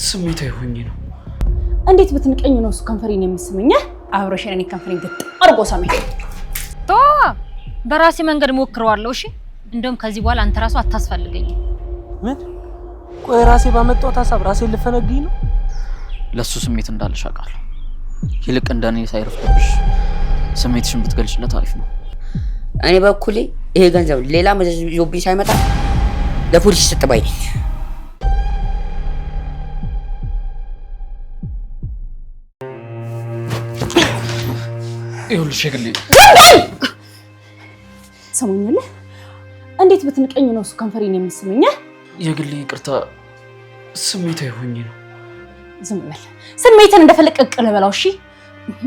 ስሜታዊ ሆኜ ነው። እንዴት ብትንቀኝ ነው እሱ ከንፈሬን የምስመኝ? አብረሽን እኔ ከንፈሬን ግጥ አርጎ ሳመኝ። ቶ በራሴ መንገድ ሞክረዋለሁ። እሺ እንደውም ከዚህ በኋላ አንተ ራሱ አታስፈልገኝ። ምን? ቆይ ራሴ ባመጣው ሐሳብ ራሴን ልፈነግኝ ነው? ለሱ ስሜት እንዳለሽ አውቃለሁ። ይልቅ እንደኔ ሳይረፍብሽ ስሜትሽን ብትገልጭለት አሪፍ ነው። እኔ በኩሌ ይሄ ገንዘብ ሌላ መዘዝ ይዞብኝ ሳይመጣ ለፖሊስ ስትባይ ነኝ። ይኸውልሽ የግሌ ሰሞኑን እንዴት ብትንቀኝ ነው እሱ ከንፈሬን የምስመኝ? የግሌ ይቅርታ ስሜታዊ ሆኜ ነው። ዝም በል ስሜትን እንደፈለቀቅ ለበላው። እሺ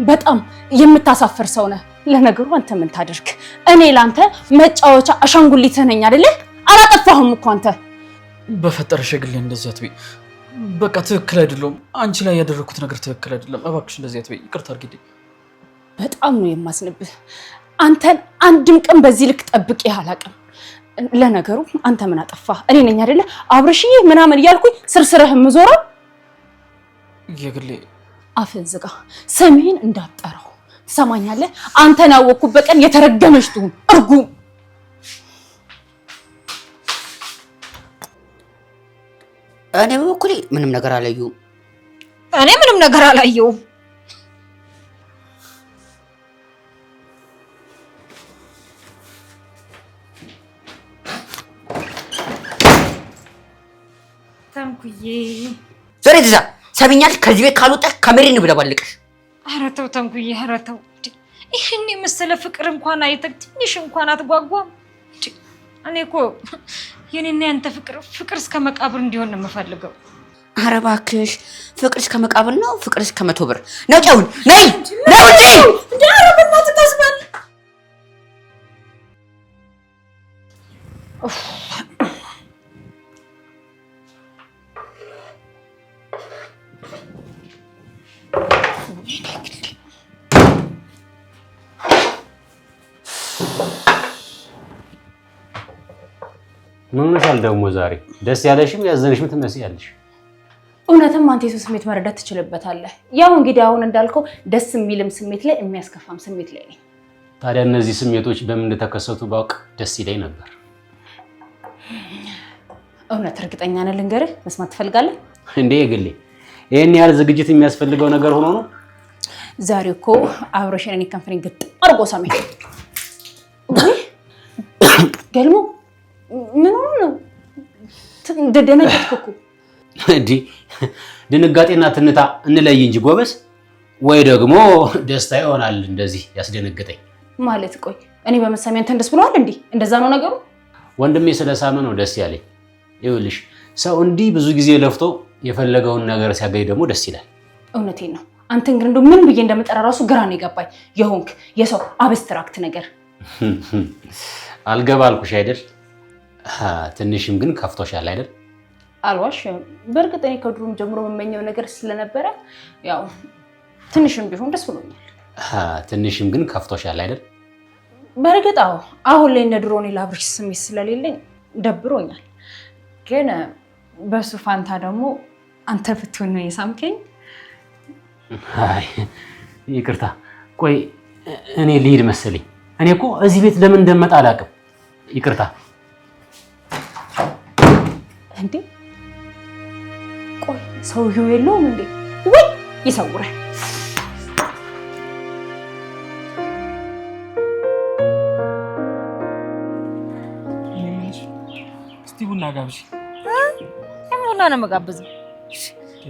በጣም የምታሳፍር ሰው ነህ። ለነገሩ አንተ ምን ታደርግ? እኔ ላንተ መጫወቻ አሻንጉሊት ነኝ አይደለ? አላጠፋሁም እኮ አንተ። በፈጠረሽ የግሌ እንደዚህ አትበይ። በቃ ትክክል አይደለም። አንቺ ላይ ያደረኩት ነገር ትክክል አይደለም። እባክሽ እንደዚህ አትበይ። ይቅርታ አድርጊልኝ። በጣም ነው የማስነብህ። አንተን አንድም ቀን በዚህ ልክ ጠብቄ አላውቅም። ለነገሩ አንተ ምን አጠፋህ? እኔ ነኝ አይደለ አብርሽዬ ምናምን እያልኩኝ ስርስርህ የምዞረው። የግሌ አፍን ዝጋ፣ ስሜን እንዳትጠራው ትሰማኛለህ? አንተን ያወቅኩበት ቀን የተረገመች ትሁን እርጉም። እኔ በኩሌ ምንም ነገር አላየሁም። እኔ ምንም ነገር አላየሁም። ተንኩዬ ዞር እዛ ሰሚኛል። ከዚህ ቤት ካልወጣህ ከመሬት ነው ብለባልቅሽ። ኧረ ተው ተንኩዬ፣ ኧረ ተው። ይሄን የመሰለ ፍቅር እንኳን አይተህ ትንሽ እንኳን አትጓጓም? እኔ እኮ የኔና ያንተ ፍቅር እስከ መቃብር እንዲሆን ነው የምፈልገው። ኧረ እባክሽ ፍቅር እስከ መቃብር ነው? ፍቅር እስከ 100 ብር ነው። ጨውን ነይ ነው እንጂ እንዴ! ኧረ በእናትህ ተስማል። ምን ሆነሻል ደግሞ ዛሬ? ደስ ያለሽም ያዘንሽም ትመስያለሽ። እውነትም አንተ የሰው ስሜት መረዳት ትችልበታለህ። ያው እንግዲህ አሁን እንዳልከው ደስ የሚልም ስሜት ላይ የሚያስከፋም ስሜት ላይ ነኝ። ታዲያ እነዚህ ስሜቶች በምን እንደተከሰቱ ባውቅ ደስ ይለኝ ነበር። እውነት እርግጠኛ ነህ? ልንገርህ፣ መስማት ትፈልጋለህ እንዴ? የግሌ ይሄን ያህል ዝግጅት የሚያስፈልገው ነገር ሆኖ ነው? ዛሬ እኮ አብረሽን እኔ ከንፈሬን ግጥ አርጎ ሳመኝ። ገልሞ ምን ሆነ ነው? ደነገጥኩ እንዴ? ድንጋጤና ትንታ እንለይ እንጂ ጎበስ። ወይ ደግሞ ደስታ ይሆናል እንደዚህ ያስደነገጠኝ ማለት። ቆይ እኔ በመሳሚያ አንተን ደስ ብሎሃል እንዴ? እንደዛ ነው ነገሩ? ወንድሜ ስለሳመ ነው ደስ ያለኝ። ይኸውልሽ ሰው እንዲህ ብዙ ጊዜ ለፍቶ የፈለገውን ነገር ሲያገኝ ደግሞ ደስ ይላል። እውነቴን ነው። አንተን ግን እንደው ምን ብዬ እንደምጠራ ራሱ ግራ ነው የገባኝ። የሆንክ የሰው አብስትራክት ነገር አልገባ አልኩሽ አይደል? ትንሽም ግን ከፍቶሻል አይደል? አልዋሽም። በእርግጥ እኔ ከድሮም ጀምሮ የምመኘው ነገር ስለነበረ ያው ትንሽም ቢሆን ደስ ብሎኛል። ትንሽም ግን ከፍቶሻል አይደል? በእርግጥ አዎ፣ አሁን ላይ እንደ ድሮ እኔ ለአብርሽ ስሜት ስለሌለኝ ደብሮኛል። ግን በሱ ፋንታ ደግሞ አንተ ብትሆን ነው የሳምከኝ። አይ ይቅርታ። ቆይ እኔ ልሂድ መሰለኝ። እኔ እኮ እዚህ ቤት ለምን እንደመጣ አላውቅም። ይቅርታ። እንዴ ቆይ ሰውዬው የለውም እንዴ? ወይ ይሰውራል። እስቲ ቡና ጋብዥ። ቡና ነው የምጋብዘው?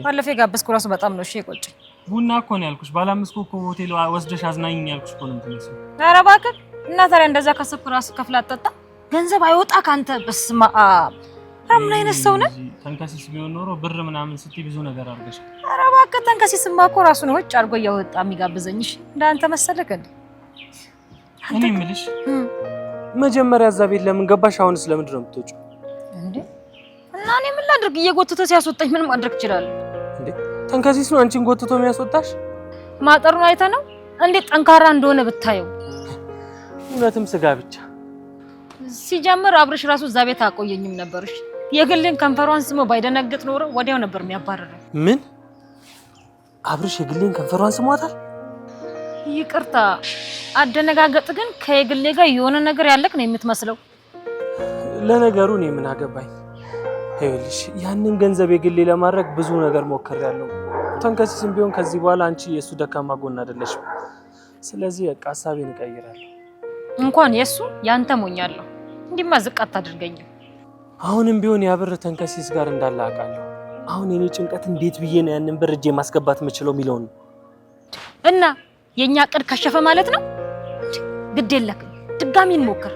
ባለፈው የጋበዝኩ ራሱ በጣም ነው የቆጨኝ። ቡና እኮ ነው ያልኩሽ። ባለ5 ኮከብ ሆቴል ወስደሽ አዝናኝ ያልኩሽ እኮ ነው የምትመስለው። ኧረ እባክህ እና ታዲያ እንደዛ ካሰብኩ ራሱ ከፍላ አጠጣ ገንዘብ አይወጣ ካንተ። በስመ አብ! ምን አይነት ሰው ነህ? ተንከሲስ ቢሆን ኖሮ ብር ምናምን ስትይ ብዙ ነገር አድርገሽ። ኧረ እባክህ ተንከሲስማ እኮ ራሱ ነው ወጭ አድርጎ እያወጣ የሚጋብዘኝሽ። እንዳንተ መሰለህ እንዴ? እኔ የምልሽ መጀመሪያ እዛ ቤት ለምን ገባሽ? አሁንስ ለምንድን ነው የምትወጪው እንዴ? እና እኔ ምን ላድርግ? እየጎተተ ሲያስወጣኝ ምን ማድረግ እችላለሁ እንዴ? ተንከሲስ ነው አንቺን ጎትቶ የሚያስወጣሽ? ማጠሩን አይተህ ነው እንዴት ጠንካራ እንደሆነ ብታየው። እውነትም ስጋ ብቻ ሲጀምር አብርሽ ራሱ እዛ ቤት አቆየኝም ነበርሽ። የግልን ከንፈሯን ስሞ ባይደነግጥ ኖሮ ወዲያው ነበር የሚያባረረው። ምን? አብርሽ የግልን ከንፈሯን ስሟታል? ይቅርታ አደነጋገጥ ግን ከየግሌ ጋር የሆነ ነገር ያለክ ነው የምትመስለው። ለነገሩ እኔ ምን አገባኝ? ይኸውልሽ ያንን ገንዘብ የግሌ ለማድረግ ብዙ ነገር ሞክሬያለሁ። ተንከሲስም ቢሆን ከዚህ በኋላ አንቺ የሱ ደካማ ጎን አይደለሽም። ስለዚህ በቃ ሐሳቤን እቀይራለሁ። እንኳን የሱ ያንተ ሞኛለሁ። እንዲማ ዝቅ አታድርገኝ። አሁንም ቢሆን ያ ብር ተንከሲስ ጋር እንዳለ አውቃለሁ። አሁን የኔ ጭንቀት እንዴት ብዬ ነው ያንን ብር እጄ ማስገባት የምችለው የሚለው ነው። እና የኛ ቅድ ከሸፈ ማለት ነው። ግድ የለክም ድጋሚ እንሞክር።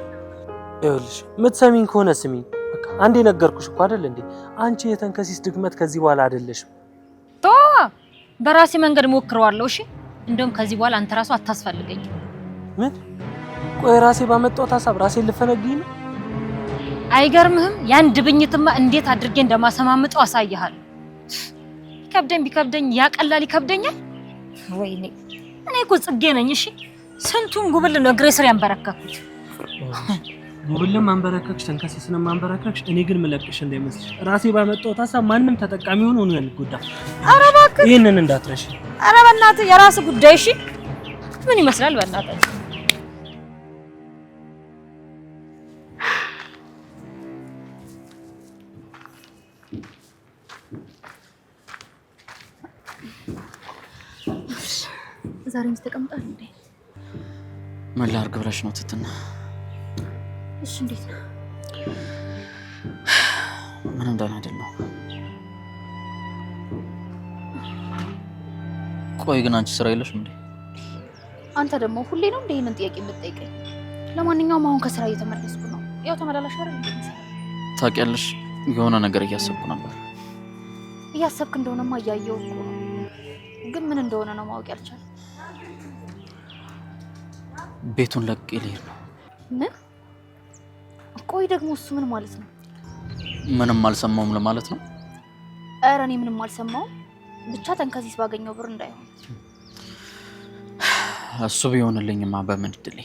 ይኸውልሽ የምትሰሚኝ ከሆነ ስሚኝ። በቃ አንዴ ነገርኩሽ እኮ አይደል እንዴ? አንቺ የተንከሲስ ድክመት ከዚህ በኋላ አይደለሽም። በራሴ መንገድ ሞክረዋለሁ። እሺ እንደውም ከዚህ በኋላ አንተ ራሱ አታስፈልገኝ። ምን? ቆይ ራሴ ባመጣሁት ሐሳብ ራሴን ልፈነግኝ ነው? አይገርምህም? ያን ድብኝትማ እንዴት አድርጌ እንደማሰማምጠው አሳይሃለሁ። ቢከብደኝ ያቀላል ይከብደኛል። ወይኔ እኔ እኮ ጽጌ ነኝ። እሺ ስንቱን ጉብል ነው እግሬ ስር ያንበረከኩት። ጉብልም አንበረከክሽ፣ ተንከሲስንም አንበረከክሽ። እኔ ግን ምለቅሽ እንዳይመስልሽ። ራሴ ባመጣሁት ሐሳብ ማንም ተጠቃሚ ሆኖ ነው ያልጎዳ። ኧረ እባክህ ይሄንን እንዳትረሽ። ኧረ በእናትህ የራስ ጉዳይ። እሺ ምን ይመስላል በእናትህ? ዛሬ ተቀምጣል እንዴ? ምን ላድርግ ብለሽ ነው ትትና? እሺ እንዴት ነው? ምን እንዳላደል ነው። ቆይ ግን አንቺ ስራ የለሽም እንዴ? አንተ ደግሞ ሁሌ ነው እንዴ ይሄንን ጥያቄ የምትጠይቀኝ? ለማንኛውም አሁን ከስራ እየተመለስኩ ነው። ያው ተመላላሽ አይደል እንዴ? ታውቂያለሽ የሆነ ነገር እያሰብኩ ነበር። እያሰብክ እንደሆነማ እያየሁ እኮ ነው። ግን ምን እንደሆነ ነው ማወቅ ያልቻለ። ቤቱን ለቅቄ ልሄድ ነው። ምን? ቆይ ደግሞ እሱ ምን ማለት ነው? ምንም አልሰማውም ለማለት ነው? ኧረ እኔ ምንም አልሰማውም። ብቻ ተንከሲስ ባገኘው ብር እንዳይሆን። እሱ ቢሆንልኝማ በምን እድሌ።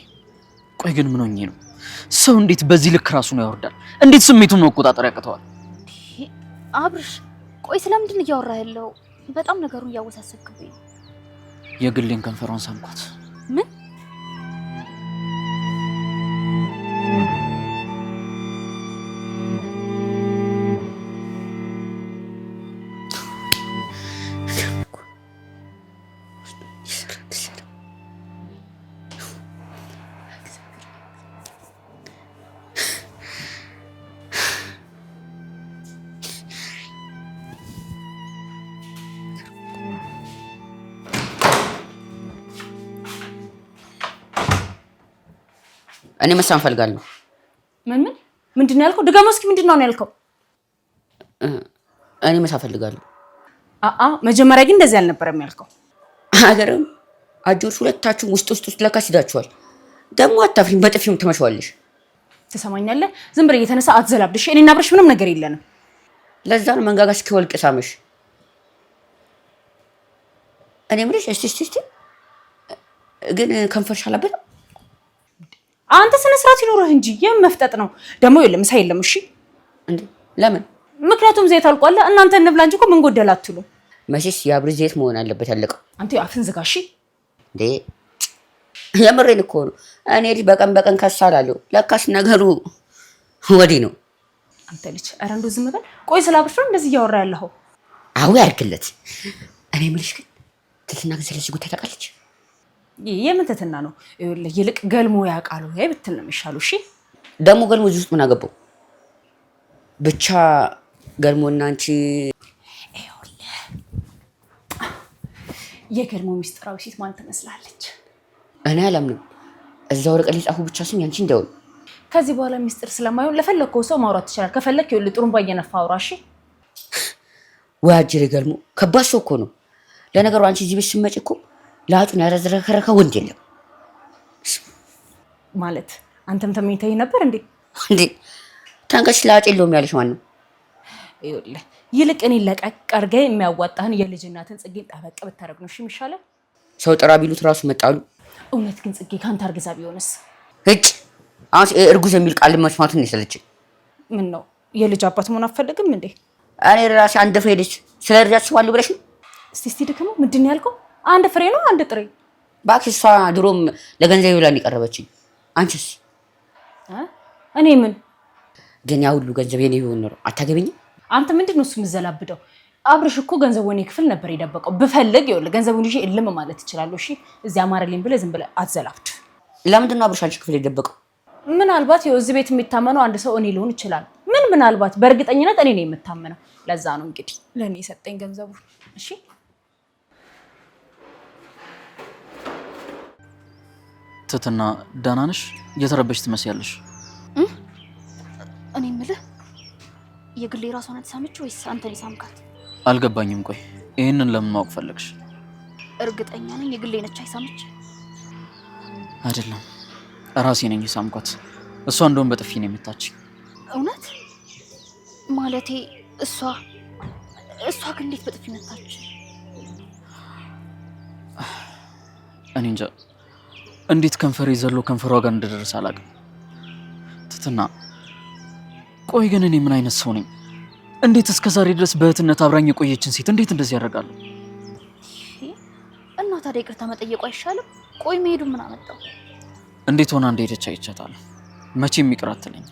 ቆይ ግን ምን ሆኜ ነው? ሰው እንዴት በዚህ ልክ ራሱን ያወርዳል? እንዴት ስሜቱን መቆጣጠር ያቅተዋል? አብርሽ ቆይ ስለምንድን እያወራ ያለው? በጣም ነገሩን እያወሳሰብክብኝ። የግሌን ከንፈሯን ሳምኳት። ምን? እኔ መሳም ፈልጋለሁ። ምንድነው ያልከው? ድጋሚ እስኪ ምንድነው ያልከው? እኔ መሳም ፈልጋለሁ። መጀመሪያ ግን እንደዚህ አልነበረም ያልከው። አገርም አጆች ሁለታችሁም ውስጥ ለካስ ሄዳችኋል። ደግሞ አታፍሪም፣ በጥፊም ትመሽዋለሽ። ትሰማኛለህ? ዝም ብለህ እየተነሳ አትዘላብድሽ። እኔና አብርሽ ምንም ነገር የለንም። ለዛ ነው መንጋጋ እስኪወልቅ ሳመሽ። እኔ ምንሽ እስቲ ግን ከንፈርሽ አላበደ። አንተ ስነ ስርዓት ይኖርህ እንጂ የመፍጠጥ ነው ደግሞ። የለም ምሳ የለም። እሺ እንዴ ለምን? ምክንያቱም ዘይት አልቋል። እናንተ እንብላ እንጂ እኮ ምን ጎደል አትሉ። መቼስ የአብርሽ ዘይት መሆን አለበት ያለቀው። አንተ አፍን ዝጋ። እሺ እንዴ የምሬን እኮ ነው። እኔ ልጅ በቀን ከሳላለሁ። ለካስ ነገሩ ወዲህ ነው። አንተ ልጅ ኧረ እንደው ዝም በል። ቆይ ስለ አብርሽ እንደዚህ እያወራ ያለኸው? አዎ ያርክለት። እኔ የምልሽ ግን ትትና ግን ስለዚህ ጉዳይ ታውቃለች? የምን ትትና ነው? ይልቅ ገልሞ ያውቃሉ ወይ ብትል ነው የሚሻለው። እሺ ደግሞ ገልሞ እዚህ ውስጥ ምን አገባው? ብቻ ገልሞና አንቺ የገልሞ ሚስጥራዊ ሴት ማን ትመስላለች? እኔ አላምንም። እዛው ወረቀት ላይ ጻፉ ብቻ ስም ያንቺ እንደው ከዚህ በኋላ ሚስጥር ስለማይሆን ለፈለከው ሰው ማውራት ትችላለህ። ከፈለክ ይኸውልህ ጥሩምባ እየነፋ አውራ። እሺ ወይ አጅሬ ገልሞ ከባድ ሰው እኮ ነው። ለነገሩ አንቺ እዚህ ቤት ስትመጪ እኮ ላጩን ያረዝረከረከ ወንድ የለም ማለት። አንተም ተመኝተኸኝ ነበር እንዴ? ታንከሽ ላጭ የለውም ያለሽ ማን ነው? ይኸውልህ ይልቅ እኔን ለቀቅ አድርገህ የሚያዋጣህን የልጅ እናትን ጽጌን ጠበቅ ብታረግ ነው እሺ የሚሻለው። ሰው ጥራ ቢሉት ራሱ መጣሉ። እውነት ግን ጽጌ ካንተ አርግዛ ቢሆንስ? እጭ አሁን እርጉዝ የሚል ቃል መስማቱን ይሰለችኝ። ምን ነው የልጅ አባት መሆን አትፈልግም እንዴ? እኔ ራሴ አንድ ፍሬ ልጅ ስለ ልጅ አስባለሁ ብለሽ ነው? እስቲ ድክሙ ምንድን ነው ያልከው? አንድ ፍሬ ነው አንድ ጥሬ? እባክሽ እሷ ድሮም ለገንዘብ ብላ የቀረበችኝ። አንቺስ? እኔ ምን ግን ያ ሁሉ ገንዘብ የኔ ቢሆን ኖሮ አታገቢኝም? አንተ ምንድን ነው እሱ የምዘላብደው? አብርሽ እኮ ገንዘብ ወኔ ክፍል ነበር የደበቀው። ብፈልግ ይኸውልህ ገንዘቡን ይዤ እልም ማለት እችላለሁ። እሺ እዚያ አማረልኝ ብለህ ዝም ብለህ አትዘላብድ። ለምንድን ነው አብርሽ አንቺ ክፍል የደበቀው? ምናልባት ይኸው እዚህ ቤት የሚታመነው አንድ ሰው እኔ ሊሆን ይችላል። ምናልባት በእርግጠኝነት እኔ ነኝ የምታመነው። ለዛ ነው እንግዲህ ለእኔ የሰጠኝ ገንዘቡ። እሺ ትትና ደህና ነሽ? እየተረበሽ ትመስያለሽ። እኔ የምልህ የግሌ ራሷን አትሳምች ወይስ አንተ ነህ ሳምካት? አልገባኝም። ቆይ ይሄንን ለምን ማወቅ ፈለግሽ? እርግጠኛ ነኝ የግሌ ነች አይሳምች። አይደለም ራሴ ነኝ የሳምኳት። እሷ እንደውም በጥፊ ነው የመታችኝ። እውነት? ማለቴ እሷ ግን እንዴት በጥፊ መታች? እኔ እንጃ እንዴት ከንፈሬ ዘሎ ከንፈሯ ጋር እንደደረሰ አላውቅም። ትትና ቆይ ግን እኔ ምን አይነት ሰው ነኝ? እንዴት እስከ ዛሬ ድረስ በእህትነት አብራኝ የቆየችን ሴት እንዴት እንደዚህ ያደርጋሉ? እና ታዲያ ይቅርታ መጠየቁ አይሻልም? ቆይ መሄዱ ምን አመጣው? እንዴት ሆና እንደሄደች አይቻታለሁ። መቼም ይቅር አትለኝ።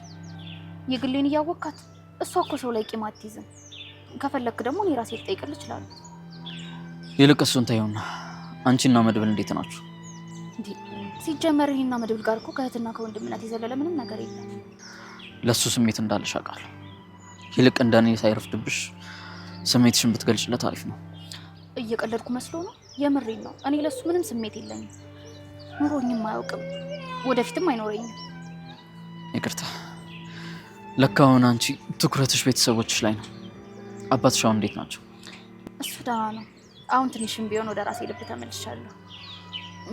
የግሌን እያወካት እሷ እኮ ሰው ላይ ቂም አትይዝም። ከፈለክ ደግሞ እኔ ራሴ ልጠይቅልህ እችላለሁ። ይልቅ እሱን ተይውና አንቺና መድብል እንዴት ናችሁ? ሲጀመር እኔና መድብል ጋር እኮ ከእህትና ከወንድምነት የዘለለ ምንም ነገር የለም። ለሱ ስሜት እንዳለሽ አውቃለሁ። ይልቅ እንደኔ ሳይረፍድብሽ ስሜትሽን ብትገልጭለት አሪፍ ነው። እየቀለድኩ መስሎ ነው? የምሬን ነው። እኔ ለሱ ምንም ስሜት የለኝም። ኑሮኝም አያውቅም፣ ወደፊትም አይኖረኝም። ይቅርታ። ለካ አሁን አንቺ ትኩረትሽ ቤተሰቦችሽ ላይ ነው። አባትሽ አሁን እንዴት ናቸው? እሱ ደህና ነው። አሁን ትንሽም ቢሆን ወደ ራሴ ልብ ተመልሻለሁ።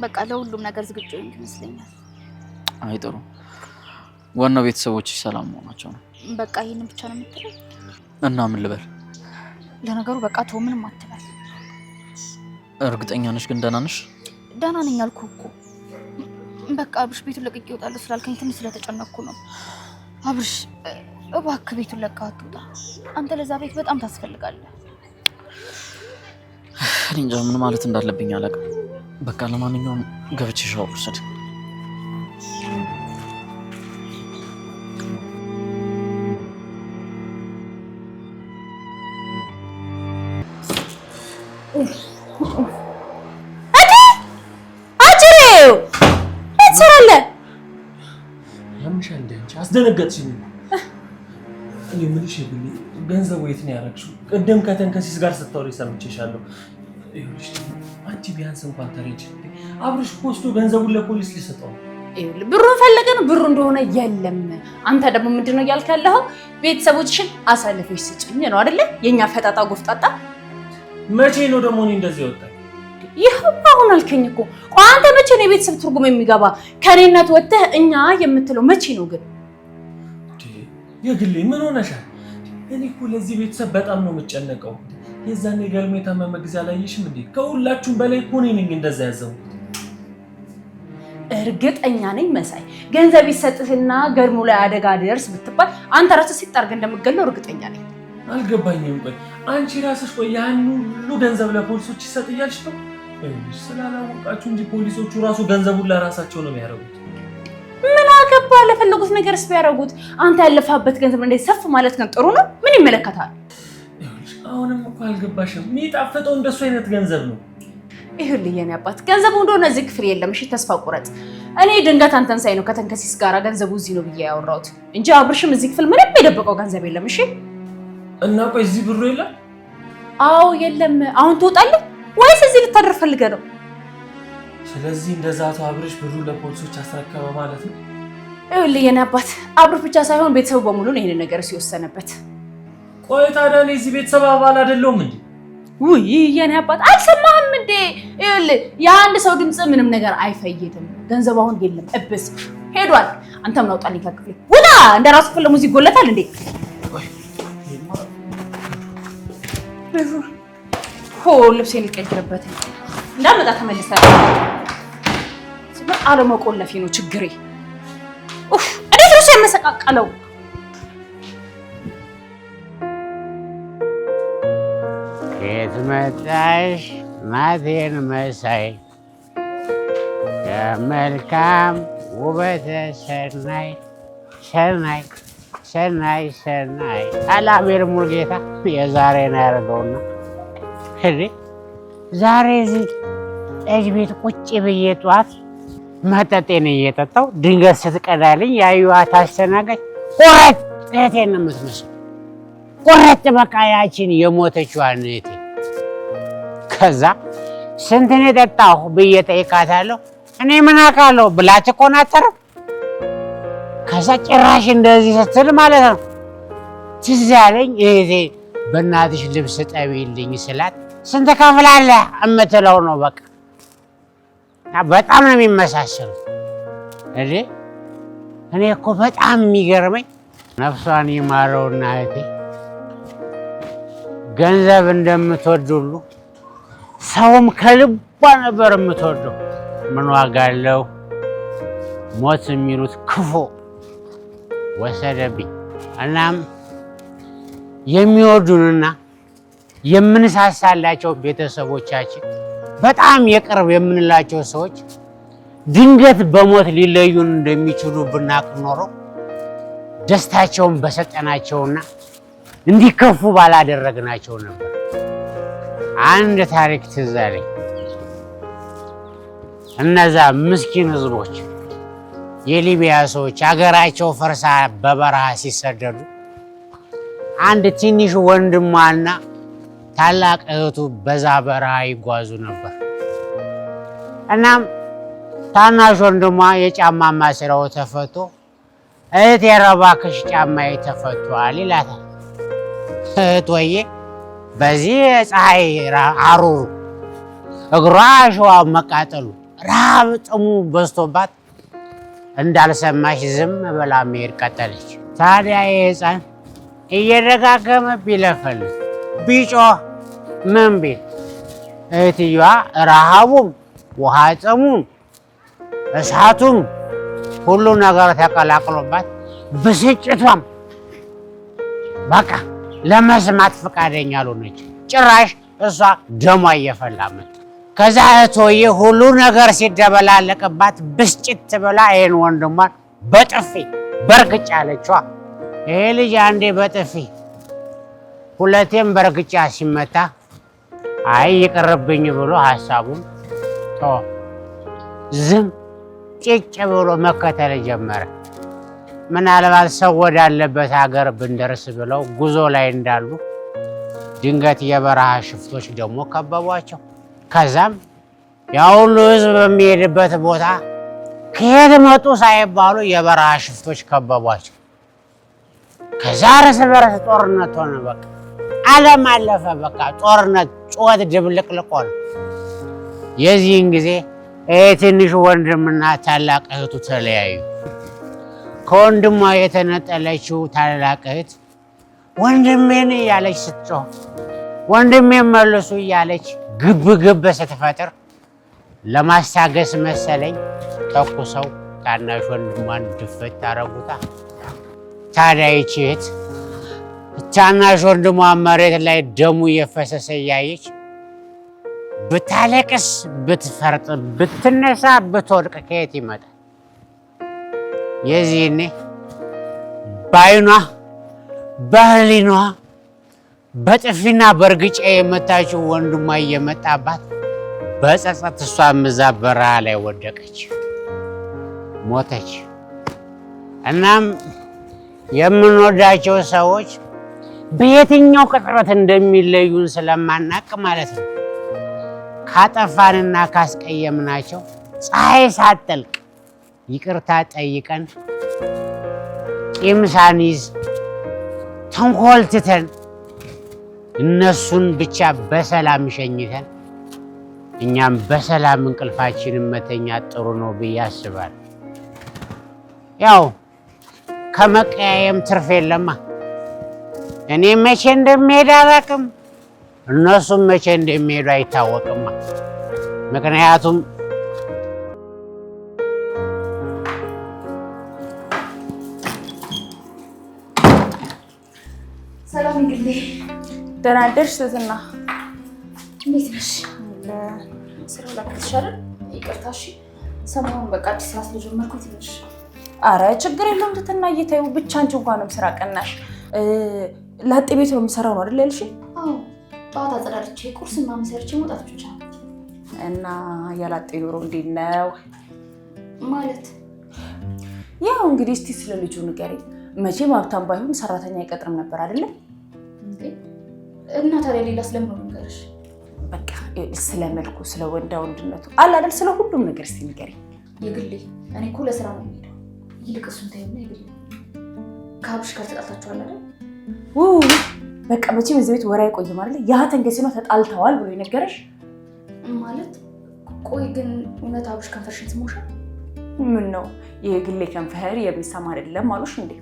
በቃ ለሁሉም ነገር ዝግጁ ነኝ ይመስለኛል። አይ ጥሩ። ዋናው ቤተሰቦችሽ ሰላም መሆናቸው ነው። በቃ ይሄንን ብቻ ነው የምትለው? እና ምን ልበል? ለነገሩ በቃ ተው፣ ምንም አትበል። እርግጠኛ ነሽ ግን ደህና ነሽ? ደህና ነኝ አልኩህ እኮ። በቃ አብርሽ ቤቱን ለቅቄ እወጣለሁ ስላልከኝ ትንሽ ስለተጨነቅኩ ነው። አብርሽ እባክህ ቤቱን ለቀህ አትውጣ። አንተ ለዛ ቤት በጣም ታስፈልጋለህ። እኔ እንጃ ምን ማለት እንዳለብኝ አላውቅም። በቃ ለማንኛውም ገብቼ ሻወር ልውሰድ። አስደነገጥሽኝ። እኔ የምልሽ ገንዘቡ የት ነው ያደረግሽው? ቅድም ከተንከሲስ ጋር ስታወሪ ሰምቼሻለሁ። ይኸውልሽ አንቺ ቢያንስ እንኳን ተረጂ። አብርሽ ወስዶ ገንዘቡን ለፖሊስ ሊሰጠው ነው። ይኸውልህ ብሩን ፈለገ ነው ብሩ እንደሆነ የለም። አንተ ደግሞ ምንድነው እያልክ ያለኸው? ቤተሰቦችሽን አሳልፈሽ ስጭኝ ነው አይደለ? የኛ ፈጣጣ ጎፍጣጣ። መቼ ነው ደግሞ እኔ እንደዚህ ወጣኝ? ይኸው አሁን አልከኝ እኮ። ቆይ አንተ መቼ ነው የቤተሰብ ትርጉም የሚገባ? ከኔነት ወጥተህ እኛ የምትለው መቼ ነው ግን? የግሌ ምን ሆነሻል? እኔ እኮ ለዚህ ቤተሰብ በጣም ነው የምጨነቀው። የዛኔ ገልሞ የታመመ ጊዜ አላየሽም እንዴ? ከሁላችሁም በላይ እኮ እኔ ነኝ እንደዛ ያዘው። እርግጠኛ ነኝ መሳይ ገንዘብ ይሰጥህና ገርሙ ላይ አደጋ ደርስ ብትባል አንተ ራስህ ሲጣርግ እንደምትገለው እርግጠኛ ነኝ። አልገባኝም። ቆይ አንቺ ራስሽ ቆይ ያን ሁሉ ገንዘብ ለፖሊሶች ይሰጥ እያልሽ ነው? ስላላወቃችሁ እንጂ ፖሊሶቹ ራሱ ገንዘቡን ለራሳቸው ነው የሚያደርጉት። ምን አገባ? ለፈለጉት ነገርስ ቢያደርጉት አንተ ያለፋበት ገንዘብ እንዴት ሰፍ ማለት ግን ጥሩ ነው? ምን ይመለከታል? አሁንም እኮ አልገባሽም። የሚጣፍጠው እንደሱ አይነት ገንዘብ ነው። ይኸውልህ የኔ አባት ገንዘቡ እንደሆነ እዚህ ክፍል የለም። እሺ ተስፋ ቁረጥ። እኔ ድንገት አንተን ሳይ ነው ከተንከሲስ ጋራ ገንዘቡ እዚህ ነው ብዬ ያወራሁት እንጂ አብርሽም እዚህ ክፍል ምንም የደበቀው ገንዘብ የለም። እሺ እና ቆይ እዚህ ብሩ የለም? አዎ የለም። አሁን ትወጣለህ ወይስ እዚህ ልታደር ፈልገህ ነው? ስለዚህ እንደዛ አቶ አብርሽ ብሩ ለፖሊሶች አስረከበ ማለት ነው። ይኸውልህ የኔ አባት አብርሽ ብቻ ሳይሆን ቤተሰቡ በሙሉ ነው ይሄንን ነገር ሲወሰነበት። ቆይ ታዲያ እኔ እዚህ ቤተሰብ አባል አይደለሁም እንዴ? ውይ የኔ አባት አልሰማህም እንዴ? ይኸውልህ የአንድ ሰው ድምፅ ምንም ነገር አይፈይድም። ገንዘቡ አሁን የለም፣ እብስ ሄዷል። አንተም ናውጣልኝ ከክፍሌ ውጣ። እንደራሱ ክፍል ሙዚክ ይጎለታል እንዴ? ሆ ልብሴን ልቀይርበት እንዳመጣ ተመልሰህ አለመቆለፌ ነው ችግሬ። እንዴት ነው የሚያመሰቃቀለው? አስመጣሽ ናቴን መሳይ የመልካም ውበተ ሰናይ ሰናይ ሰናይ ሰናይ አላቤል ሙሉጌታ የዛሬን ያደርገውና እንዴ ዛሬ እዚህ ጠጅ ቤት ቁጭ ብዬ ጠዋት መጠጤን እየጠጣው ድንገት ስትቀዳልኝ ያዩዋት አስተናጋጅ ቁረጥ እህቴን ነው የምትመስለው። ቁረጥ በቃ ያችን የሞተችዋን እህቴ። ከዛ ስንት ነው የጠጣሁ ብዬ ጠይቃታለሁ። እኔ ምን አውቃለሁ ብላ ትቆናጠርም። ከዛ ጭራሽ እንደዚህ ስትል ማለት ነው ትዝ ያለኝ እህቴ በእናትሽ ልብስ ጠቢልኝ ስላት ስንት ከፍላለህ እምትለው ነው በቃ። በጣም ነው የሚመሳሰሉት። እኔ እኮ በጣም የሚገርመኝ ነፍሷን ይማረውና እህቴ ገንዘብ እንደምትወድ ሁሉ ሰውም ከልቧ ነበር የምትወደው። ምን ዋጋ አለው ሞት የሚሉት ክፉ ወሰደብኝ። እናም የሚወዱንና የምንሳሳላቸው ቤተሰቦቻችን በጣም የቅርብ የምንላቸው ሰዎች ድንገት በሞት ሊለዩን እንደሚችሉ ብናቅ ኖሮ ደስታቸውን በሰጠናቸውና እንዲከፉ ባላደረግናቸው ነበር። አንድ ታሪክ ትዝ አለኝ። እነዛ ምስኪን ህዝቦች የሊቢያ ሰዎች ሀገራቸው ፈርሳ በበረሃ ሲሰደዱ አንድ ትንሽ ወንድሟና ታላቅ እህቱ በዛ በረሃ ይጓዙ ነበር። እናም ታናሽ ወንድሟ የጫማ ማሰሪያው ተፈቶ እህቴ እባክሽ ጫማዬ ተፈቷል ይላታል። እህቶዬ በዚህ ፀሐይ አሩሩ እግሯ አሸዋ መቃጠሉ ረሃብ ጥሙ በዝቶባት እንዳልሰማሽ ዝም ብላ መሄድ ቀጠለች። ታዲያ የህፃን እየደጋገመ ቢለፈልፍ ቢጮህ ምን ቢል እህትየዋ ረሃቡም ውሃ ጥሙም እሳቱም ሁሉ ነገር ተቀላቅሎባት ብስጭቷም በቃ ለመስማት ፈቃደኛ አልሆነች። ጭራሽ እሷ ደሟ እየፈላ መጣ። ከዛ እህቶዬ ሁሉ ነገር ሲደበላለቅባት ብስጭት ብላ ይሄን ወንድሟን በጥፊ በርግጫ አለችዋ። ይሄ ልጅ አንዴ በጥፊ ሁለቴም በርግጫ ሲመታ አይ ይቅርብኝ ብሎ ሐሳቡን ተወ። ዝም ጭጭ ብሎ መከተል ጀመረ። ምናልባት ሰው ወዳለበት ሀገር ብንደርስ ብለው ጉዞ ላይ እንዳሉ ድንገት የበረሃ ሽፍቶች ደግሞ ከበቧቸው። ከዛም ያሁሉ ህዝብ በሚሄድበት ቦታ ከየት መጡ ሳይባሉ የበረሃ ሽፍቶች ከበቧቸው። ከዛ እርስ በርስ ጦርነት ሆነ። በቃ ዓለም አለፈ። በቃ ጦርነት፣ ጩኸት ድብልቅልቅ ሆነ። የዚህን ጊዜ ትንሽ ወንድምና ታላቅ እህቱ ተለያዩ። ከወንድሟ የተነጠለችው ታላቅ እህት ወንድሜን እያለች ስትጮህ ወንድሜን መልሱ እያለች ግብ ግብ ስትፈጥር ለማስታገስ መሰለኝ ተኩሰው ታናሽ ወንድሟን ድፍት አረጉታ። ታዲያ ይህች እህት ታናሽ ወንድሟ መሬት ላይ ደሙ እየፈሰሰ እያየች ብታለቅስ ብትፈርጥ ብትነሳ ብትወድቅ ከየት ይመጣል? የዚህኔ ባይኗ በህሊኗ በጥፊና በእርግጫ የመታችው ወንድሟ እየመጣባት በጸጸት እሷም እዛ በረሃ ላይ ወደቀች፣ ሞተች። እናም የምንወዳቸው ሰዎች በየትኛው ቅጽበት እንደሚለዩን ስለማናቅ ማለት ነው ካጠፋንና ካስቀየምናቸው ፀሐይ ሳትጠልቅ ይቅርታ ጠይቀን ቂም ሳንይዝ ተንኮል ትተን እነሱን ብቻ በሰላም ሸኝተን እኛም በሰላም እንቅልፋችንን መተኛት ጥሩ ነው ብዬ አስባለሁ። ያው ከመቀያየም ትርፍ የለማ። እኔ መቼ እንደሚሄድ አላውቅም፣ እነሱም መቼ እንደሚሄዱ አይታወቅማ። ምክንያቱም ሰላም እንግዲህ ደህና አደርሽ ትትና እንዴት ነሽ? ስራው ላክልሻል። ይቅርታ እሺ። ሰሞኑን በቃ አዲስ ስራ ስለጀመርኩት ትንሽ። አረ ችግር የለውም ትትና እየታዩ ብቻ አንቺ እንኳንም ስራ ቀናሽ። ላጤ ቤት ነው የምሰራው ነው አይደል ያልሽኝ? አዎ ጠዋት አጸዳድቼ ቁርስና ምሰርቼ መውጣት ብቻ። እና ያላጤ ኑሮ እንዴት ነው? ማለት ያው እንግዲህ እስቲ ስለ ልጁ ንገሪኝ። መቼም ሀብታም ባይሆን ሰራተኛ አይቀጥርም ነበር አይደለ? እና ታዲያ ሌላ ስለምን ነው ንገርሽ? በቃ ስለ መልኩ፣ ስለ ወንዳ ወንድነቱ አለ አይደል? ስለ ሁሉም ነገር እስቲ ንገሪኝ። የግሌ እኔ እኮ ለስራ ነው የምሄደው። ይልቅ እሱን ተይውና የግሌ ከአብርሽ ጋር ተጣልታችኋል አይደል? በቃ መቼም እዚህ ቤት ወሬ አይቆይም አይደል? ያ ተንገሲ ነው ተጣልተዋል ብሎ የነገረሽ ማለት? ቆይ ግን እውነት አብርሽ ከንፈርሽን ስሞሻል? ምን ነው የግሌ ከንፈር የሚሰማ አይደለም አሉሽ እንዴ?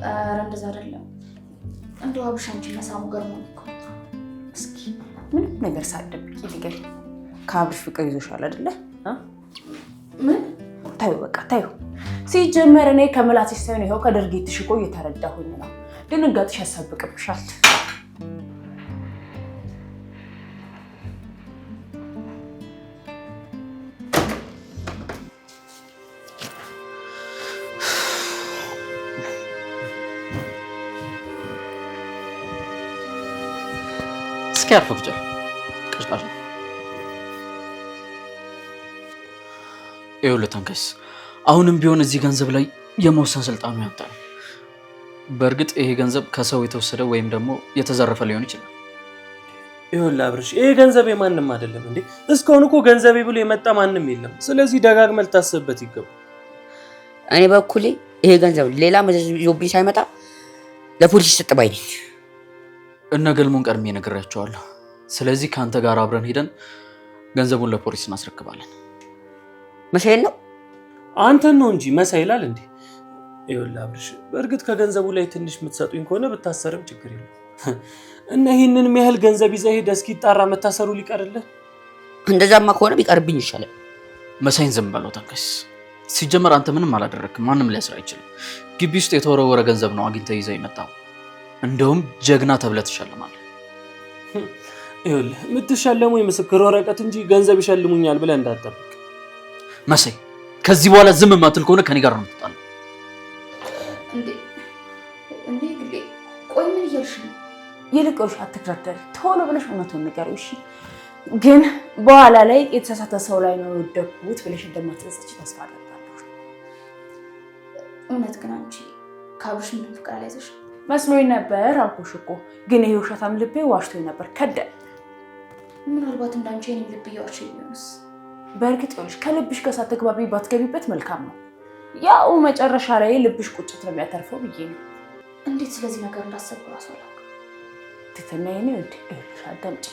ኧረ እንደዛ አይደለም። እንደው አብርሽ አንቺን መሳሙ ገርሞኝ እኮ። እስኪ ምንም ነገር ሳትደብቂ ንገሪኝ። ከአብርሽ ፍቅር ይዞሻል አይደለ? ምን? ታዩ በቃ ታዩ። ሲጀመር እኔ ከመላስሽ ሳይሆን ይኸው ከድርጊትሽ እኮ እየተረዳሁኝ ነው። ድንጋጤሽ ያሳብቅብሻል። እስኪ አርፈህ ቁጭ ቀሽቃሽ። ይኸውልህ ተንከስ፣ አሁንም ቢሆን እዚህ ገንዘብ ላይ የመወሰን ስልጣኑ ያንተ ነው። በእርግጥ ይሄ ገንዘብ ከሰው የተወሰደ ወይም ደግሞ የተዘረፈ ሊሆን ይችላል። ይኸውልህ አብርሽ፣ ይሄ ገንዘብ የማንም አይደለም እንዴ። እስካሁን እኮ ገንዘቤ ብሎ የመጣ ማንም የለም። ስለዚህ ደጋግመህ ልታስብበት ይገባል። እኔ በኩሌ ይሄ ገንዘብ ሌላ መዘዝ ይዞብኝ ሳይመጣ ለፖሊስ ይሰጥ ባይ ነኝ። እነ ገልሞን ቀድሜ ነግሬያቸዋለሁ። ስለዚህ ከአንተ ጋር አብረን ሄደን ገንዘቡን ለፖሊስ እናስረክባለን። መሳይል ነው አንተን ነው እንጂ መሳይ ይላል እንዴ? ይኸውልህ አብርሽ፣ በእርግጥ ከገንዘቡ ላይ ትንሽ የምትሰጡኝ ከሆነ ብታሰርም ችግር የለም። እና ይህንን ያህል ገንዘብ ይዘህ ሄደህ እስኪጣራ መታሰሩ ሊቀርልህ? እንደዛማ ከሆነ ቢቀርብኝ ይሻላል። መሳይን ዝም በለው ተንከስ። ሲጀመር አንተ ምንም አላደረግክም። ማንም ሊያስር አይችልም። ግቢ ውስጥ የተወረወረ ገንዘብ ነው አግኝተህ ይዘህ የመጣው። እንደውም ጀግና ተብለህ ትሸልማለህ። ይኸውልህ የምትሸለሙ የምስክር ወረቀት እንጂ ገንዘብ ይሸልሙኛል ብለህ እንዳትጠብቅ መሳይ። ከዚህ በኋላ ዝም የማትል ከሆነ ከኔ ጋር ነው የምትጣለው። እንዴ ግሌ፣ ቆይ ምን እያልሽ ነው? ይልቅሽ አትክራከሪ፣ ቶሎ ብለሽ እውነቱን ንገሪው እሺ? ግን በኋላ ላይ የተሳሳተ ሰው ላይ ነው የወደኩት ብለሽ እንደማትጸጸች ተስፋ አደርጋለሁ። እውነት ግን አንቺ ከአብርሽ ምንም ፍቅር አልያዘሽ? መስሎኝ ነበር አልኩሽ እኮ። ግን ይሄ ውሸታም ልቤ ዋሽቶኝ ነበር፣ ከደ ምናልባት እንዳንቺ የኔም ልብ እየዋሸኝ ቢሆንስ? በእርግጥ ይኸውልሽ ከልብሽ ጋር ሳትግባቢ ባትገቢበት መልካም ነው። ያው መጨረሻ ላይ ልብሽ ቁጭት ነው የሚያተርፈው ብዬ ነው። እንዴት ስለዚህ ነገር እንዳሰብኩ ራሱ አላውቅም። ትተናይ ነው ይኸውልሽ፣ አዳምጪ።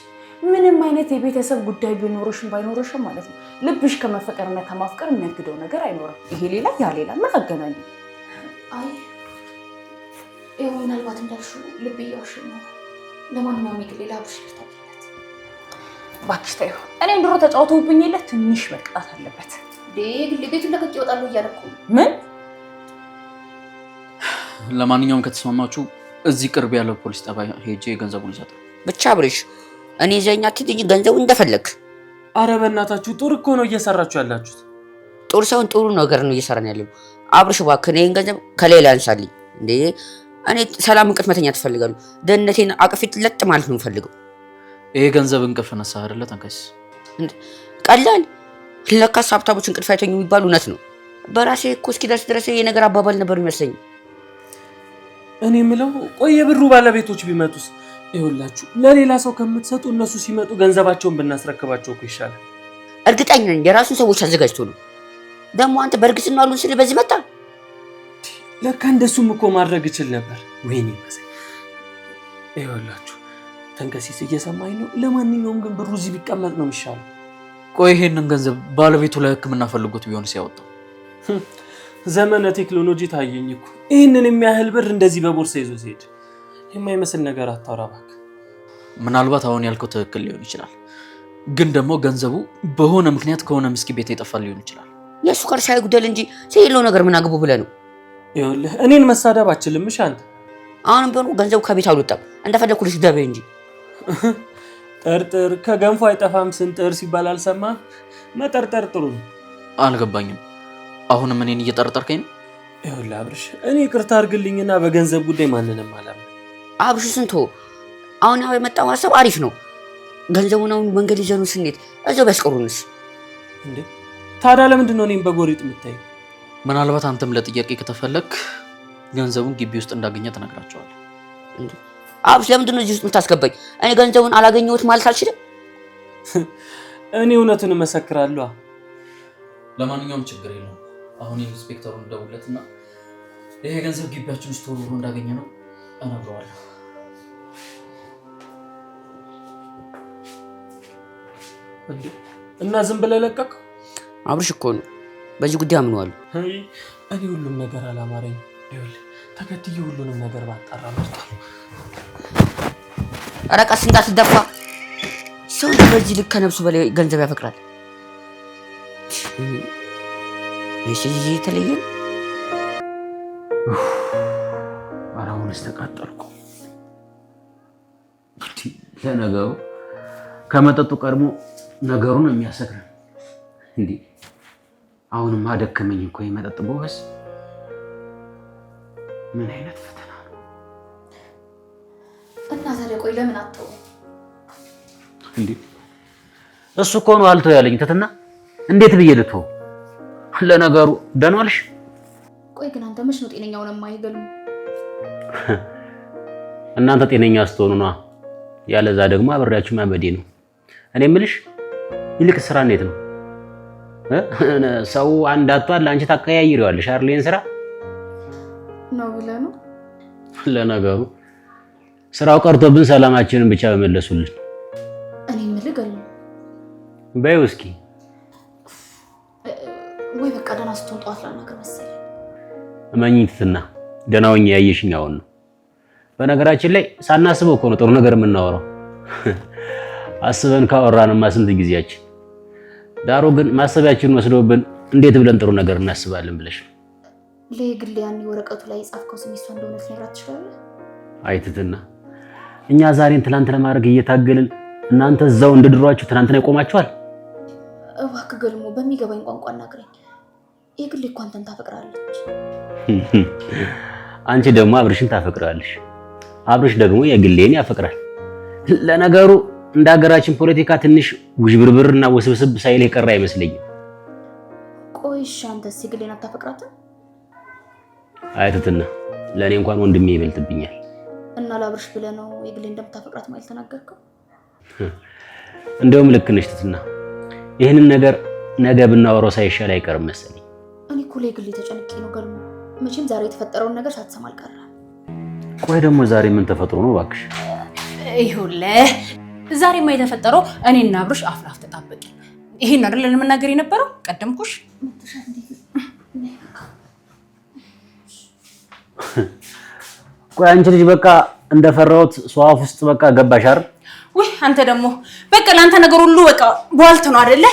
ምንም አይነት የቤተሰብ ጉዳይ ቢኖርሽም ባይኖርሽም ማለት ነው ልብሽ ከመፈቀርና ከማፍቀር የሚያግደው ነገር አይኖርም። ይሄ ሌላ ያ ሌላ ምን አገናኙ? አይ ይኸው ምናልባት እንዳልሽው ልብ እየዋሸኝ ነው። ለማንኛውም የግሌ ለአብርሽ ልታገኛት እባክሽ ተይው። እኔም ድሮ ተጫውተውብኝ የለ ትንሽ መቅጣት አለበት። ግሌ ቤቱን ለቅቄ እወጣለሁ እያለ እኮ ነው። ምን? ለማንኛውም ከተስማማችሁ እዚህ ቅርብ ያለው ፖሊስ ጣቢያ ሄጄ ገንዘቡን ይሰጣል። ብቻ አብርሽ፣ እኔ ዘኛ ትንሽ ገንዘቡ እንደፈለግ። አረ በእናታችሁ ጡር እኮ ነው እየሰራችሁ ያላችሁት። ጡር ሰውን ጥሩ ነገር ነው እየሰራን ያለው። አብርሽ እባክህ ይሄን ገንዘብ ከሌላ አንሳልኝ እንዴ። እኔ ሰላም እንቅልፍ መተኛት እፈልጋለሁ። ደህንነቴን አቅፊት ለጥ ማለት ነው የምፈልገው። ይሄ ገንዘብ እንቅልፍ ነሳ አይደለ ተንከስ? ቀላል ለካስ ሀብታሞች እንቅልፍ አይተኙ የሚባል እውነት ነው። በራሴ እኮ እስኪደርስ ድረስ ይሄ ነገር አባባል ነበር የሚመስለኝ። እኔ የምለው ቆይ የብሩ ባለቤቶች ቢመጡስ? ይኸውላችሁ ለሌላ ሰው ከምትሰጡ እነሱ ሲመጡ ገንዘባቸውን ብናስረክባቸው እኮ ይሻላል። እርግጠኛ ነኝ የራሱን ሰዎች አዘጋጅቶ ነው። ደግሞ አንተ በእርግጥና አሉን ስል በዚህ መጣ። ለካ እንደሱም እኮ ማድረግ እችል ነበር። ወይኔ መሰለኝ። ይኸውላችሁ ተንከሲስ እየሰማኝ ነው። ለማንኛውም ግን ብሩ እዚህ ቢቀመጥ ነው የሚሻለው። ቆይ ይሄንን ገንዘብ ባለቤቱ ለሕክምና ፈልጎት ቢሆን ሲያወጣው? ዘመነ ቴክኖሎጂ ታየኝ እኮ። ይህንን የሚያህል ብር እንደዚህ በቦርሳ ይዞ ሲሄድ የማይመስል ነገር አታውራ እባክህ። ምናልባት አሁን ያልከው ትክክል ሊሆን ይችላል፣ ግን ደግሞ ገንዘቡ በሆነ ምክንያት ከሆነ ምስኪን ቤት የጠፋ ሊሆን ይችላል። የእሱ ጋር ሳይጉደል እንጂ ስለሌለው ነገር ምን አግቡ ብለህ ነው? ይኸውልህ እኔን መሳደብ አችልም። እሺ አንተ አሁንም ቢሆን ገንዘቡ ከቤት አልወጣም። እንደፈለኩልሽ ደበይ እንጂ ጠርጥር ከገንፎ አይጠፋም ስንጥር ሲባል አልሰማህም? መጠርጠር ጥሩ ነው። አልገባኝም። አሁንም እኔን እየጠረጠርከኝ ነው? ይኸውልህ አብርሽ፣ እኔ ይቅርታ አድርግልኝና በገንዘብ ጉዳይ ማንንም አላምንም። አብርሽ ስንቶ አሁን ያው የመጣው ሀሳብ አሪፍ ነው። ገንዘቡን አሁን መንገድ ይዘኑ ስንሄድ እዛው ቢያስቀሩንስ? እንዴ ታዲያ ለምንድን ነው እኔም በጎሪጥ የምታይ? ምናልባት አንተም ለጥያቄ ከተፈለክ ገንዘቡን ግቢ ውስጥ እንዳገኘ ትነግራቸዋለህ። አብርሽ ለምንድን ነው እዚህ ውስጥ የምታስገባኝ? እኔ ገንዘቡን አላገኘሁት ማለት አልችልም? እኔ እውነቱን እመሰክራለሁ። ለማንኛውም ችግር የለውም። አሁን ኢንስፔክተሩን ደውለትና ይሄ ገንዘብ ግቢያችን ውስጥ ተወርውሮ እንዳገኘ ነው እነግረዋለሁ። እና ዝም ብለህ ለቀቀው? አብርሽ እኮ ነው በዚህ ጉዳይ አምነዋለሁ። እኔ ሁሉም ነገር አላማረኝ። ይኸውልህ ተከትዬ ሁሉንም ነገር ባጣራ መርጣለሁ። ኧረ ቀስ እንዳትደፋ። ሰው በዚህ ልክ ከነብሱ በላይ ገንዘብ ያፈቅራል። እሺ የተለየ አሁንስ ተቃጠልኩ። ለነገሩ ከመጠጡ ቀድሞ ነገሩን የሚያሰክረን እንዴ! አሁንም አደከመኝ እኮ የመጠጥ ቦበስ። ምን አይነት ፈተና ነው! እና ታዲያ ቆይ ለምን አተው እንዴ? እሱ እኮ ነው አልተው ያለኝ። ትትና እንዴት ብዬ ልተው? ለነገሩ ደህና ዋልሽ? ቆይ ግን አንተ መች ነው ጤነኛውን የማይገሉ? እናንተ ጤነኛ ስትሆኑ ነው። ያለዛ ደግሞ አብሬያችሁ ማበዴ ነው። እኔ የምልሽ ይልቅ ስራ እንዴት ነው? ሰው አንድ አጥቷል፣ አንቺ ታቀያይሪዋለሽ አይደል? ይሄን ስራ ነው ብለህ ነው? ለነገሩ ስራው ቀርቶብን ሰላማችንን ብቻ በመለሱልን። እኔ የምልህ ገሉ በይው እስኪ። ወይ በቃ ደህና ስትሆን ጠዋት ላናገር መሰለኝ። እመኝትና ደህና ሆኜ ያየሽኝ አሁን ነው። በነገራችን ላይ ሳናስበው እኮ ነው ጥሩ ነገር የምናወራው። አስበን ካወራንማ ስንት ጊዜያችን። ዳሩ ግን ማሰቢያችንን ወስዶብን እንዴት ብለን ጥሩ ነገር እናስባለን ብለሽ ለግል ያኔ ወረቀቱ ላይ የጻፍከው ስም እሷ እንደሆነ ትነግራት ትችላለህ? አይትትና እኛ ዛሬን ትናንት ለማድረግ እየታገልን እናንተ እዛው እንደድሯችሁ ትናንትና ይቆማችኋል። እባክህ ገልሞ በሚገባኝ ቋንቋ እናግረኝ። የግል እኮ አንተን ታፈቅራለች። አንቺ ደግሞ አብርሽን ታፈቅራለሽ። አብርሽ ደግሞ የግሌን ያፈቅራል። ለነገሩ እንደ ሀገራችን ፖለቲካ ትንሽ ውዥብርብርና ውስብስብ ሳይል የቀረ አይመስለኝም። ቆይ እሺ አንተስ የግሌን አታፈቅራትም? አይትትና ለእኔ እንኳን ወንድሜ ይበልጥብኛል። እና ለአብርሽ ብለህ ነው የግሌን እንደምታፈቅራት ማለት ተናገርከው? እንደውም ልክ ነሽ ትትና። ይህንን ነገር ነገ ብናወራው ሳይሻል አይቀርም መሰለኝ። እኔ እኮ ለግሌ ተጨንቄ ነው ገልሞ። መቼም ዛሬ የተፈጠረውን ነገር ሳትሰማ አልቀረም። ቆይ ደግሞ ዛሬ ምን ተፈጥሮ ነው እባክሽ? ይኸውልህ ዛሬማ የተፈጠረው እኔና አብርሽ አፍላፍ ተጣበቅን። ይሄን አይደል ለመናገር የነበረው? ቀደምኩሽ። ቆይ አንቺ ልጅ በቃ እንደፈራሁት ሷፍ ውስጥ በቃ ገባሽ አይደል? ወይ አንተ ደግሞ በቃ ለአንተ ነገር ሁሉ በቃ ቧልት ነው አይደለ?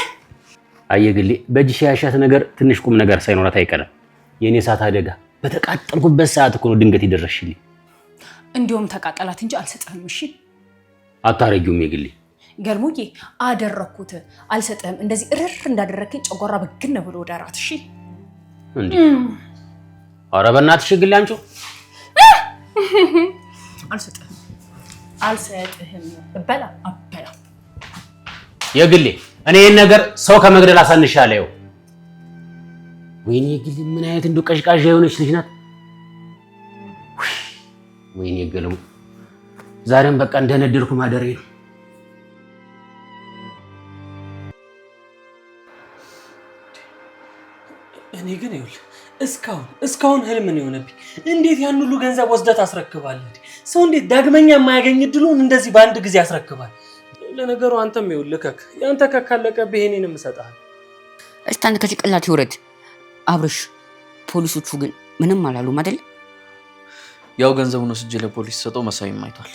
አየግሌ በእጅሽ ያሻት ነገር ትንሽ ቁም ነገር ሳይኖራት አይቀርም። የኔ እሳት አደጋ በተቃጠልኩበት ሰዓት እኮ ነው ድንገት ይደረሽልኝ። እንዲሁም ተቃጠላት እንጂ አልሰጥህም። እሺ አታረጊውም የግሌ ገልሙዬ። አደረኩት አልሰጥህም። እንደዚህ እርር እንዳደረከኝ ጨጓራ በግን ብሎ ወዳራት። እሺ እንዴ ኧረ በእናትሽ የግሌ አንቺ አልሰጥህም። በላ አበላ የግሌ እኔ ይሄን ነገር ሰው ከመግደል አሳንሻለሁ። ወይኔ የግሌ ምን አይነት እንደው ቀሽቃዣ የሆነች ልጅ ናት። ወይኔ ገለሙ ዛሬም በቃ እንደነደርኩ ማደሬ ነው። እኔ ግን ይኸውልህ እስካሁን ህልም ነው የሆነብኝ። እንዴት ያን ሁሉ ገንዘብ ወስደህ ታስረክባለህ? ሰው እንዴት ዳግመኛ የማያገኝ እድሉን እንደዚህ በአንድ ጊዜ ያስረክባል? ለነገሩ አንተም ይኸውልህ ያንተ ካለቀብህ እኔንም እሰጥሃለሁ። እስቲ አንተ ከጭንቅላት ይውረድ። አብርሽ ፖሊሶቹ ግን ምንም አላሉም አይደል? ያው ገንዘቡን ወስጄ ለፖሊስ ሰጠው። መሳይም አይቷል።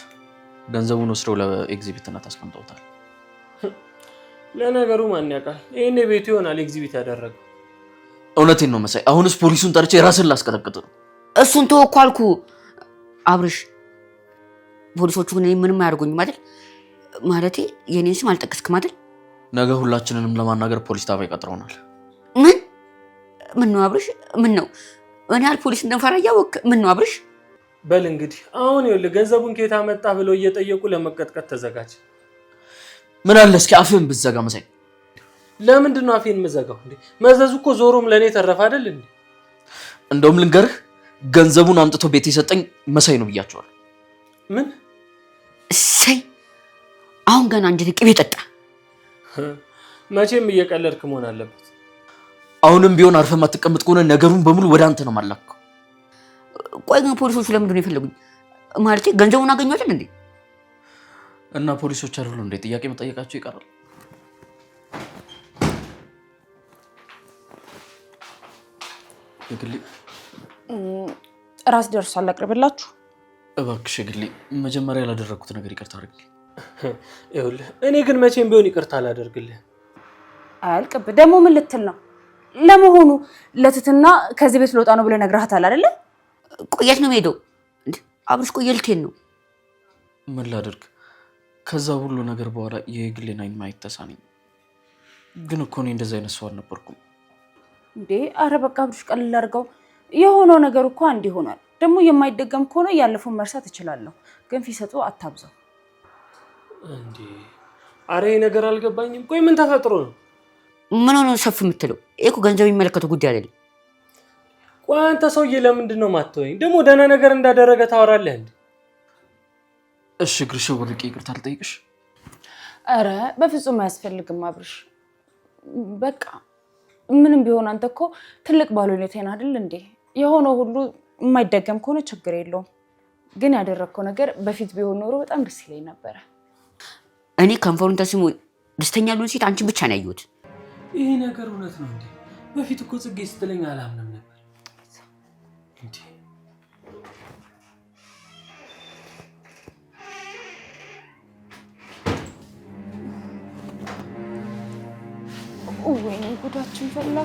ገንዘቡን ወስደው ለኤግዚቢትነት አስቀምጠውታል። ለነገሩ ማን ያውቃል? ይሄኔ ቤቱ ይሆናል ኤግዚቢት ያደረገው። እውነቴን ነው መሳይ። አሁንስ ፖሊሱን ጠርቼ ራስን ላስቀጠቅጥ ነው። እሱን ተወው እኮ አልኩህ አብርሽ። ፖሊሶቹ ግን ምንም አያደርጉኝም አይደል? ማለቴ የኔን ስም አልጠቀስክም አይደል? ነገ ሁላችንንም ለማናገር ፖሊስ ጣቢያ ይቀጥረውናል። ምን ነው አብርሽ? ምን ነው እኔ ፖሊስ እንደምፈራ እያወቅህ ምን ነው አብርሽ? በል እንግዲህ አሁን ይኸውልህ ገንዘቡን ከየት አመጣህ ብለው እየጠየቁ ለመቀጥቀጥ ተዘጋጅ። ምን አለ እስኪ አፍህን ብትዘጋ መሳይ። ለምንድን ነው አፌን የምዘጋው እንዴ? መዘዙ እኮ ዞሮም ለእኔ ተረፈ አይደል እንዴ? እንደውም ልንገርህ ገንዘቡን አምጥቶ ቤት የሰጠኝ መሳይ ነው ብያቸዋል። ምን? እሰይ አሁን ገና እንጀት ቅቤ ጠጣ። መቼም እየቀለድክ መሆን አለበት። አሁንም ቢሆን አርፈህ ማትቀመጥ ከሆነ ነገሩን በሙሉ ወደ አንተ ነው ማላከው። ቆይ ግን ፖሊሶቹ ለምንድን ነው የፈለጉኝ? ማለቴ ገንዘቡን አገኘሁት እንዴ? እና ፖሊሶች አይደሉ እንዴ ጥያቄ መጠየቃቸው ይቀራል? የግሌ ራስ ደርሷል። አቅርብላችሁ እባክሽ የግሌ መጀመሪያ ያላደረኩት ነገር ይቅርታ አድርግልኝ። ይኸውልህ እኔ ግን መቼም ቢሆን ይቅርታ አላደርግልህ። አያልቅብ ደግሞ ምን ልትል ነው? ለመሆኑ ለትትና ከዚህ ቤት ልወጣ ነው ብለህ ነግረሃታል አይደለ? ቆየት ነው የምሄደው እንዴ? አብርሽ ቆየልቴን ነው። ምን ላድርግ? ከዛ ሁሉ ነገር በኋላ የግሌን አይን ማየት ተሳነኝ። ግን እኮ እኔ እንደዛ አይነት ሰው አልነበርኩም እንዴ። አረ በቃ አብርሽ ቀልል አድርገው። የሆነው ነገር እኮ አንድ ይሆናል። ደግሞ የማይደገም ከሆነ ያለፈውን መርሳት እችላለሁ። ግን ፊሰጡ አታብዛው እንዴ። አረ ይሄ ነገር አልገባኝም። ቆይ ምን ተፈጥሮ ነው? ምን ሆነ ሰፍ የምትለው? ይሄ እኮ ገንዘብ የሚመለከተው ጉዳይ አይደለም። ቆይ አንተ ሰውዬ ለምንድን ነው ማትወኝ? ደግሞ ደህና ነገር እንዳደረገ ታወራለህ እንዴ? እሺ ግርሽ ወርቄ ይቅርታ ልጠይቅሽ? አረ በፍጹም አያስፈልግም አብርሽ። በቃ ምንም ቢሆን አንተ እኮ ትልቅ ባለውለታዬ አይደል እንዴ? የሆነው ሁሉ የማይደገም ከሆነ ችግር የለውም። ግን ያደረግከው ነገር በፊት ቢሆን ኖሮ በጣም ደስ ይለኝ ነበረ። እኔ ከንፈሩን ተስሞ ደስተኛ ልሆን ሴት አንቺን ብቻ ነው ያየሁት። ይሄ ነገር እውነት ነው እንዴ? በፊት እኮ ጽጌ ስትለኝ አላምንም ነበር እንዴ። ወይኔ ጉዳችን ፈላ።